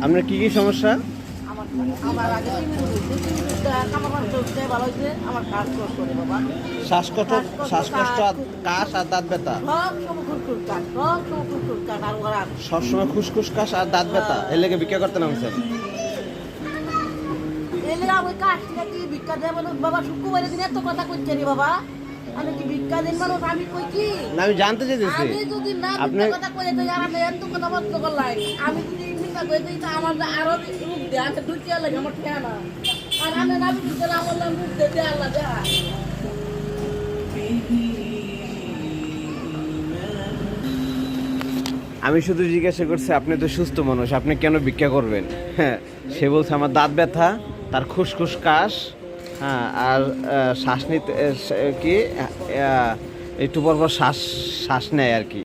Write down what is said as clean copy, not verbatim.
আপনার কি কি সমস্যা? আমার আমার আগে কামার চলছে ভালো হয়েছে আমার কাজ করে বাবা শ্বাসকষ্ট, শ্বাসকষ্ট, কাশ আর দাঁত ব্যথা। সব সময় খুরখুর কাজ সব সময় খুরখুর কাজ আর ওরা সবসময় খুসখুস কাশ আর দাঁত ব্যথা, এর লেগে ভিক্ষা করতে নামছেন? এলে আমি কাজ নাকি ভিক্ষা দেব বাবা শুক্রবারের দিন এত কথা করছে রে বাবা আমি কি ভিক্ষা দিন মানুষ আমি কই কি না, আমি জানতে চাইতেছি আমি যদি না আপনি ভিক্ষা কথা কই তো আর আমি এত কথা বলতে করলাই আমি যদি ভিক্ষা কই দিই তা আমার আরো রূপ দে আমি দুটিয়া লাগে আমার ঠিয়া না আর আমি না ভিক্ষা আমার নাম রূপ দে আল্লাহ দে আমি শুধু জিজ্ঞাসা করছি আপনি তো সুস্থ মানুষ, আপনি কেন ভিক্ষা করবেন? হ্যাঁ, সে বলছে আমার দাঁত ব্যথা, তার খুসখুস কাশ, হ্যাঁ, আর শ্বাস নিতে কি একটু পর পর শ্বাস শ্বাস নেয় আর কি।